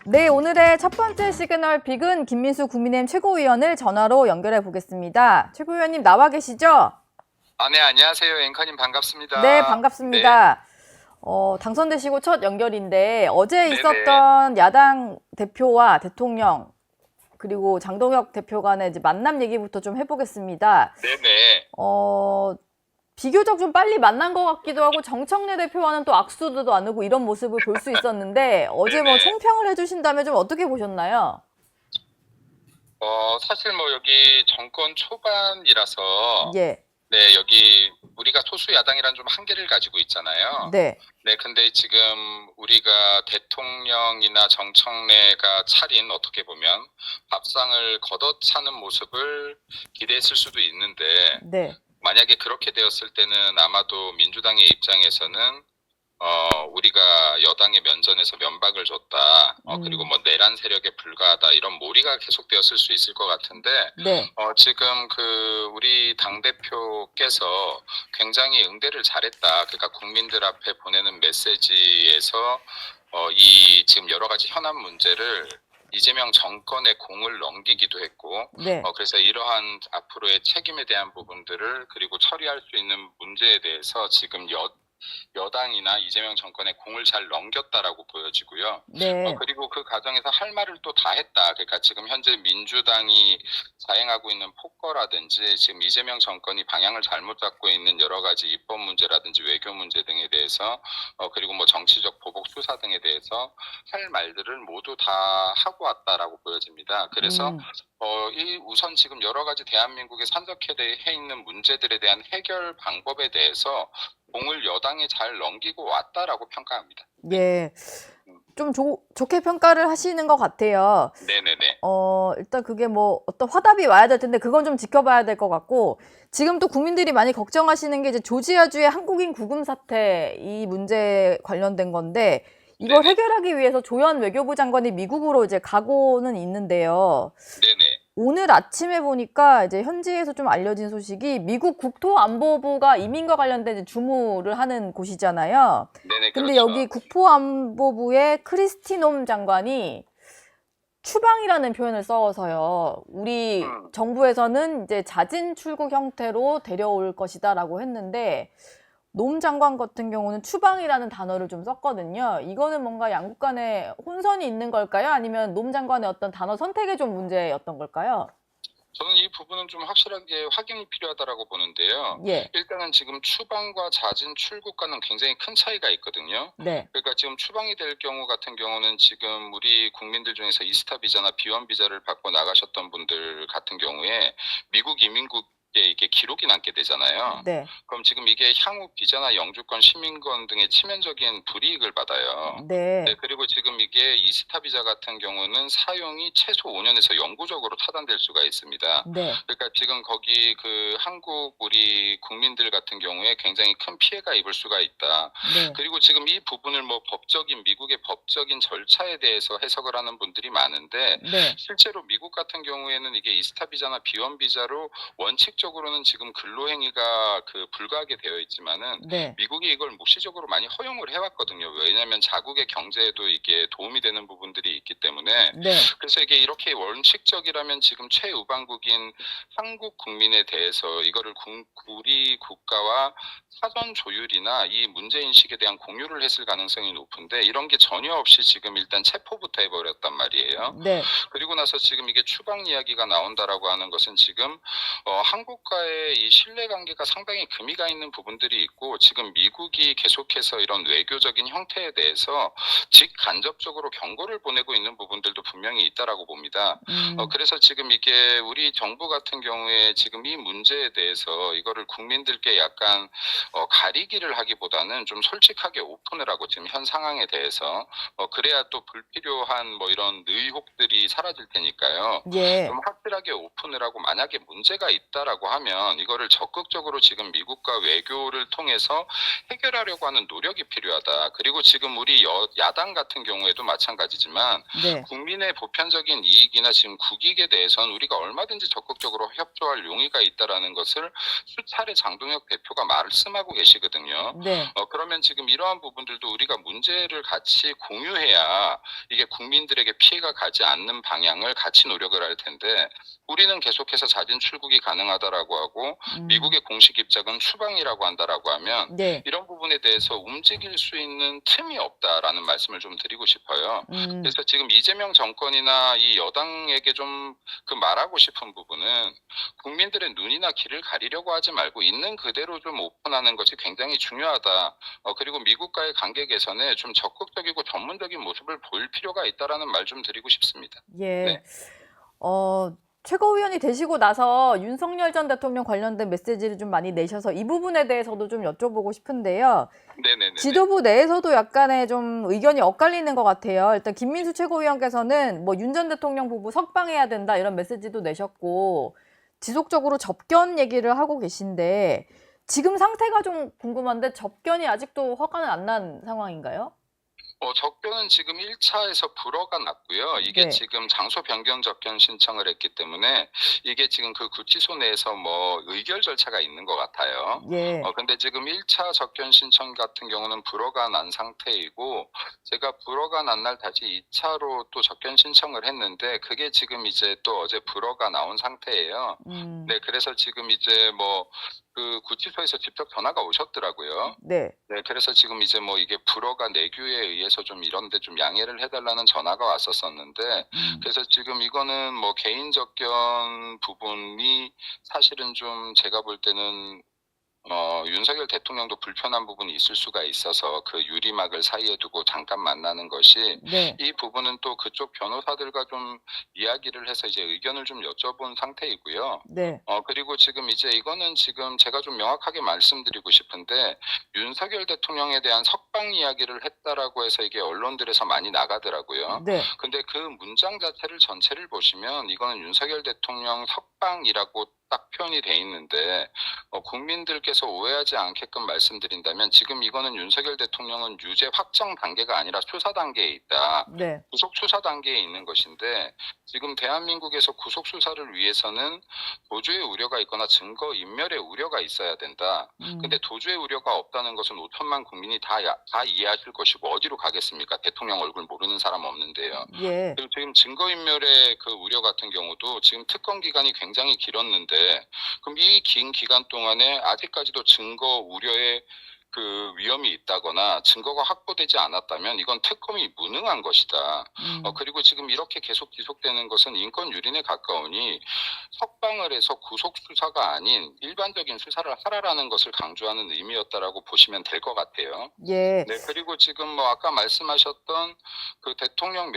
네, 오늘의 첫 번째 시그널 픽은 김민수 국민의힘 최고위원을 전화로 연결해 보겠습니다. 최고위원님 나와 계시죠? 네, 안녕하세요. 앵커님 반갑습니다. 네, 반갑습니다. 당선되시고 첫 연결인데 어제 네네. 있었던 야당 대표와 대통령 그리고 장동혁 대표 간의 이제 만남 얘기부터 좀 해보겠습니다. 네네. 비교적 좀 빨리 만난 것 같기도 하고 정청래 대표와는 또 악수도 나누고 이런 모습을 볼 수 있었는데 어제 뭐 네네. 총평을 해주신다면 좀 어떻게 보셨나요? 사실 뭐 여기 정권 초반이라서 예, 네, 여기 우리가 소수 야당이란 좀 한계를 가지고 있잖아요. 네, 네, 근데 지금 우리가 대통령이나 정청래가 차린 어떻게 보면 밥상을 걷어차는 모습을 기대했을 수도 있는데 네. 만약에 그렇게 되었을 때는 아마도 민주당의 입장에서는 우리가 여당의 면전에서 면박을 줬다. 그리고 뭐 내란 세력에 불과하다. 이런 몰이가 계속되었을 수 있을 것 같은데, 네, 지금 우리 당대표께서 굉장히 응대를 잘했다. 그러니까 국민들 앞에 보내는 메시지에서, 이 지금 여러 가지 현안 문제를 이재명 정권의 공을 넘기기도 했고, 네, 그래서 이러한 앞으로의 책임에 대한 부분들을 그리고 처리할 수 있는 문제에 대해서 지금 여당이나 이재명 정권의 공을 잘 넘겼다라고 보여지고요. 네, 그리고 그 과정에서 할 말을 또 다 했다. 그러니까 지금 현재 민주당이 자행하고 있는 폭거라든지 지금 이재명 정권이 방향을 잘못 잡고 있는 여러 가지 입법 문제라든지 외교 문제 등에 대해서 그리고 뭐 정치적 보복 수사 등에 대해서 할 말들을 모두 다 하고 왔다라고 보여집니다. 그래서 이 우선 지금 여러 가지 대한민국에 산적해 있는 문제들에 대한 해결 방법에 대해서 공을 여당에 잘 넘기고 왔다라고 평가합니다. 예. 좀 좋게 평가를 하시는 것 같아요. 네네네. 일단 그게 뭐 어떤 화답이 와야 될 텐데 그건 좀 지켜봐야 될 것 같고 지금 또 국민들이 많이 걱정하시는 게 이제 조지아주의 한국인 구금 사태 이 문제 관련된 건데 이걸 네네. 해결하기 위해서 조현 외교부 장관이 미국으로 이제 가고는 있는데요. 네네. 오늘 아침에 보니까 이제 현지에서 좀 알려진 소식이 미국 국토안보부가 이민과 관련된 이제 주무를 하는 곳이잖아요. 네네. 근데 그렇죠. 여기 국토안보부의 크리스티놈 장관이 추방이라는 표현을 써서요. 우리 정부에서는 이제 자진 출국 형태로 데려올 것이다라고 했는데 노 장관 같은 경우는 추방이라는 단어를 좀 썼거든요. 이거는 뭔가 양국 간에 혼선이 있는 걸까요? 아니면 노 장관의 어떤 단어 선택에 좀 문제였던 걸까요? 저는 이 부분은 좀 확실하게 확인이 필요하다라고 보는데요. 예, 일단은 지금 추방과 자진 출국과는 굉장히 큰 차이가 있거든요. 네, 그러니까 지금 추방이 될 경우 같은 경우는 지금 우리 국민들 중에서 이스타 비자나 B1 비자를 받고 나가셨던 분들 같은 경우에 미국 이민국에 이게 기록이 남게 되잖아요. 네, 그럼 지금 이게 향후 비자나 영주권, 시민권 등의 치명적인 불이익을 받아요. 네, 네, 그리고 지금 이게 이스타 비자 같은 경우는 사용이 최소 5년에서 영구적으로 차단될 수가 있습니다. 네, 그러니까 지금 거기 한국 우리 국민들 같은 경우에 굉장히 큰 피해가 입을 수가 있다. 네, 그리고 지금 이 부분을 뭐 미국의 법적인 절차에 대해서 해석을 하는 분들이 많은데 네, 실제로 미국 같은 경우에는 이게 이스타 비자나 B1 비자로 원칙적으로는 지금 근로행위가 불가하게 되어 있지만은 네, 미국이 이걸 묵시적으로 많이 허용을 해왔거든요. 왜냐하면 자국의 경제에도 이게 도움이 되는 부분들이 있기 때문에. 네, 그래서 이게 이렇게 원칙적이라면 지금 최우방국인 한국 국민에 대해서 이거를 우리 국가와 사전 조율이나 이 문제인식에 대한 공유를 했을 가능성이 높은데 이런 게 전혀 없이 지금 일단 체포부터 해버렸단 말이에요. 네, 그리고 나서 지금 이게 추방 이야기가 나온다라고 하는 것은 지금 한국과의 이 신뢰관계가 상당히 금이 가 있는 부분들이 있고 지금 미국이 계속해서 이런 외교적인 형태에 대해서 직간접적으로 경고를 보내고 있는 부분들도 분명히 있다라고 봅니다. 그래서 지금 이게 우리 정부 같은 경우에 지금 이 문제에 대해서 이거를 국민들께 약간 가리기를 하기보다는 좀 솔직하게 오픈을 하고 지금 현 상황에 대해서 그래야 또 불필요한 뭐 이런 의혹들이 사라질 테니까요. 예, 좀 확실하게 오픈을 하고 만약에 문제가 있다라고 있다라고 하면 이거를 적극적으로 지금 미국과 외교를 통해서 해결하려고 하는 노력이 필요하다. 그리고 지금 우리 야당 같은 경우에도 마찬가지지만 네. 국민의 보편적인 이익이나 지금 국익에 대해서는 우리가 얼마든지 적극적으로 협조할 용의가 있다라는 것을 수차례 장동혁 대표가 말씀하고 계시거든요. 네. 그러면 지금 이러한 부분들도 우리가 문제를 같이 공유해야 이게 국민들에게 피해가 가지 않는 방향을 같이 노력을 할 텐데 우리는 계속해서 자진 출국이 가능하다라고 하고 미국의 공식 입장은 추방이라고 한다라고 하면 네. 이런 부분에 대해서 움직일 수 있는 틈이 없다라는 말씀을 좀 드리고 싶어요. 그래서 지금 이재명 정권이나 이 여당에게 좀 그 말하고 싶은 부분은 국민들의 눈이나 귀를 가리려고 하지 말고 있는 그대로 좀 오픈하는 것이 굉장히 중요하다. 그리고 미국과의 관계 개선에 좀 적극적이고 전문적인 모습을 보일 필요가 있다라는 말 좀 드리고 싶습니다. 예. 네. 최고위원이 되시고 나서 윤석열 전 대통령 관련된 메시지를 좀 많이 내셔서 이 부분에 대해서도 좀 여쭤보고 싶은데요. 네네네. 지도부 내에서도 약간의 좀 의견이 엇갈리는 것 같아요. 일단 김민수 최고위원께서는 뭐 윤 전 대통령 부부 석방해야 된다 이런 메시지도 내셨고 지속적으로 접견 얘기를 하고 계신데 지금 상태가 좀 궁금한데 접견이 아직도 허가는 안 난 상황인가요? 접견은 지금 1차에서 불허가 났고요. 이게 네. 지금 장소 변경 접견 신청을 했기 때문에 이게 지금 그 구치소 내에서 뭐 의결 절차가 있는 것 같아요. 예. 근데 지금 1차 접견 신청 같은 경우는 불허가 난 상태이고 제가 불허가 난 날 다시 2차로 또 접견 신청을 했는데 그게 지금 이제 또 어제 불허가 나온 상태예요. 네, 그래서 지금 이제 뭐 그 구치소에서 직접 전화가 오셨더라고요. 네. 네, 그래서 지금 이제 뭐 이게 불허가 내규에 의해서 좀 이런데 좀 양해를 해달라는 전화가 왔었었는데, 그래서 지금 이거는 뭐 개인 접견 부분이 사실은 좀 제가 볼 때는 윤석열 대통령도 불편한 부분이 있을 수가 있어서 그 유리막을 사이에 두고 잠깐 만나는 것이 네. 이 부분은 또 그쪽 변호사들과 좀 이야기를 해서 이제 의견을 좀 여쭤본 상태이고요. 네. 그리고 지금 이제 이거는 지금 제가 좀 명확하게 말씀드리고 싶은데 윤석열 대통령에 대한 석방 이야기를 했다라고 해서 이게 언론들에서 많이 나가더라고요. 네. 근데 그 문장 자체를 전체를 보시면 이거는 윤석열 대통령 석방이라고 딱 표현이 돼 있는데 국민들께서 오해하지 않게끔 말씀드린다면 지금 이거는 윤석열 대통령은 유죄 확정 단계가 아니라 수사 단계에 있다. 네. 구속 수사 단계에 있는 것인데 지금 대한민국에서 구속 수사를 위해서는 도주의 우려가 있거나 증거 인멸의 우려가 있어야 된다. 근데 도주의 우려가 없다는 것은 5천만 국민이 다 이해하실 것이고 어디로 가겠습니까? 대통령 얼굴 모르는 사람 없는데요. 예. 그리고 지금 증거인멸의 그 우려 같은 경우도 지금 특검 기간이 굉장히 길었는데 그럼 이 긴 기간 동안에 아직까지도 증거 우려의 그 위험이 있다거나 증거가 확보되지 않았다면 이건 특검이 무능한 것이다. 그리고 지금 이렇게 계속 지속되는 것은 인권 유린에 가까우니 석방을 해서 구속 수사가 아닌 일반적인 수사를 하라라는 것을 강조하는 의미였다라고 보시면 될 것 같아요. 예. 네, 그리고 지금 뭐 아까 말씀하셨던 그 대통령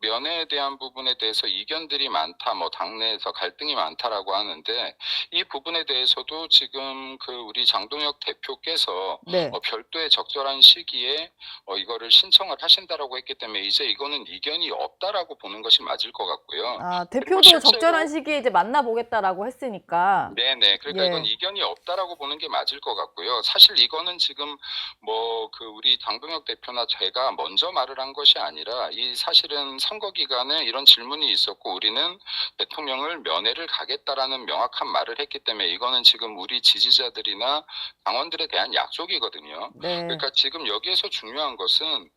면회에 대한 부분에 대해서 이견들이 많다, 뭐 당내에서 갈등이 많다라고 하는데 이 부분에 대해서도 지금 그 우리 장동혁 대표께서 네. 별도의 적절한 시기에 이거를 신청을 하신다라고 했기 때문에 이제 이거는 이견이 없다라고 보는 것이 맞을 것 같고요. 아, 대표도 실제로- 적절한 시기에 이제 만나보겠다라고 했으니까. 네네. 그러니까 예. 이건 이견이 없다라고 보는 게 맞을 것 같고요. 사실 이거는 지금 뭐 그 우리 장동혁 대표나 제가 먼저 말을 한 것이 아니라 이 사실은 선거 기간에 이런 질문이 있었고 우리는 대통령을 면회를 가겠다라는 명확한 말을 했기 때문에 이거는 지금 우리 지지자들이나 당원들에 대한 약속이거든요. 네. 그러니까 지금 여기에서 중요한 것은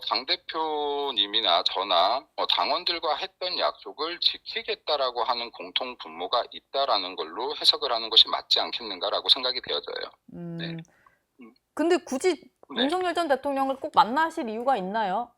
당대표님이나 저나 당원들과 했던 약속을 지키겠다라고 하는 공통 분모가 있다라는 걸로 해석을 하는 것이 맞지 않겠는가라고 생각이 되어져요. 네. 근데 굳이 네. 윤석열 전 대통령을 꼭 만나실 이유가 있나요?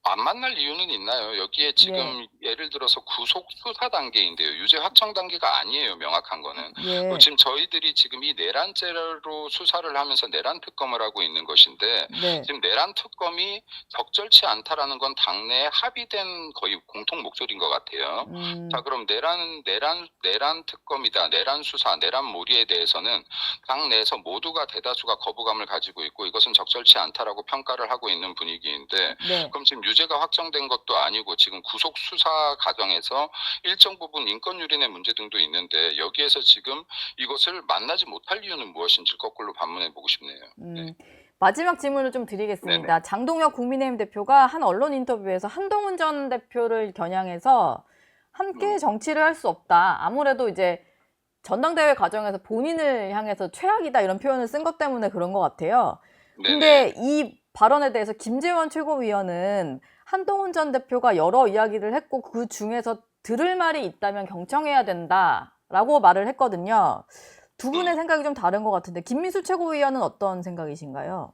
안 만날 이유는 있나요? 여기에 지금 예를 들어서 구속 수사 단계인데요. 유죄 확정 단계가 아니에요. 명확한 거는. 예. 지금 저희들이 지금 이 내란죄로 수사를 하면서 내란 특검을 하고 있는 것인데 네. 지금 내란 특검이 적절치 않다라는 건 당내에 합의된 거의 공통 목소리인 것 같아요. 자, 그럼 내란 특검이다, 내란 수사, 내란 몰이에 대해서는 당 내에서 모두가 대다수가 거부감을 가지고 있고 이것은 적절치 않다라고 평가를 하고 있는 분위기인데 네. 그럼 지금 유죄가 확정된 것도 아니고 지금 구속 수사 과정에서 일정 부분 인권 유린의 문제 등도 있는데 여기에서 지금 이것을 만나지 못할 이유는 무엇인지 거꾸로 반문해 보고 싶네요. 네. 마지막 질문을 좀 드리겠습니다. 장동혁 국민의힘 대표가 한 언론 인터뷰에서 한동훈 전 대표를 겨냥해서 함께 정치를 할 수 없다. 아무래도 이제 전당대회 과정에서 본인을 향해서 최악이다 이런 표현을 쓴 것 때문에 그런 것 같아요. 근데 이 발언에 대해서 김재원 최고위원은 한동훈 전 대표가 여러 이야기를 했고 그 중에서 들을 말이 있다면 경청해야 된다라고 말을 했거든요. 두 분의 생각이 좀 다른 것 같은데 김민수 최고위원은 어떤 생각이신가요?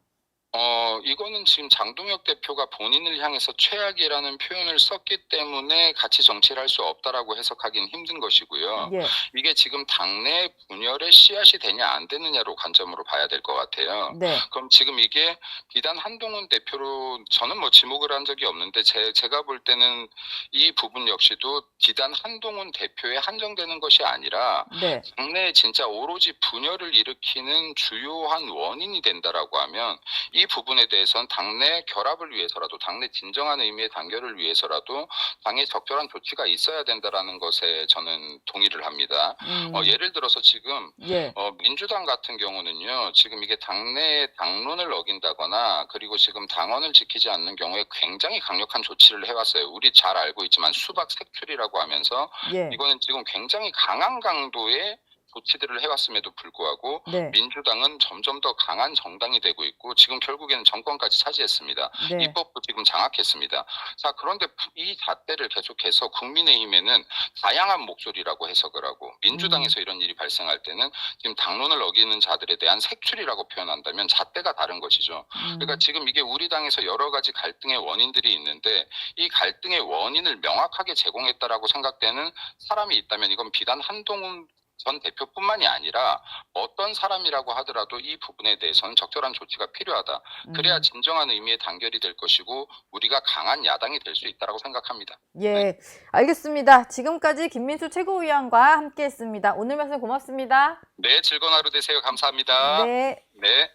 이거는 지금 장동혁 대표가 본인을 향해서 최악이라는 표현을 썼기 때문에 같이 정치를 할 수 없다라고 해석하기는 힘든 것이고요. 예. 이게 지금 당내 분열의 씨앗이 되냐 안 되느냐로 관점으로 봐야 될 것 같아요. 네. 그럼 지금 이게 비단 한동훈 대표로 저는 뭐 지목을 한 적이 없는데 제가 볼 때는 이 부분 역시도 비단 한동훈 대표에 한정되는 것이 아니라 네. 당내에 진짜 오로지 분열을 일으키는 주요한 원인이 된다라고 하면 이 부분에 대해서는 당내 결합을 위해서라도 당내 진정한 의미의 단결을 위해서라도 당의 적절한 조치가 있어야 된다라는 것에 저는 동의를 합니다. 예를 들어서 지금 예. 민주당 같은 경우는요. 지금 이게 당내 당론을 어긴다거나 그리고 지금 당원을 지키지 않는 경우에 굉장히 강력한 조치를 해왔어요. 우리 잘 알고 있지만 수박 색출이라고 하면서 예. 이거는 지금 굉장히 강한 강도의 조치들을 해왔음에도 불구하고 네. 민주당은 점점 더 강한 정당이 되고 있고 지금 결국에는 정권까지 차지했습니다. 네. 입법도 지금 장악했습니다. 자, 그런데 이 잣대를 계속해서 국민의힘에는 다양한 목소리라고 해석을 하고 민주당에서 이런 일이 발생할 때는 지금 당론을 어기는 자들에 대한 색출이라고 표현한다면 잣대가 다른 것이죠. 그러니까 지금 이게 우리 당에서 여러 가지 갈등의 원인들이 있는데 이 갈등의 원인을 명확하게 제공했다라고 생각되는 사람이 있다면 이건 비단 한동훈 전 대표뿐만이 아니라 어떤 사람이라고 하더라도 이 부분에 대해서는 적절한 조치가 필요하다. 그래야 진정한 의미의 단결이 될 것이고 우리가 강한 야당이 될 수 있다라고 생각합니다. 예, 네. 알겠습니다. 지금까지 김민수 최고위원과 함께했습니다. 오늘 말씀 고맙습니다. 네, 즐거운 하루 되세요. 감사합니다. 네. 네.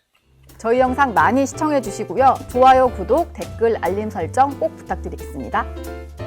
저희 영상 많이 시청해 주시고요. 좋아요, 구독, 댓글, 알림 설정 꼭 부탁드리겠습니다.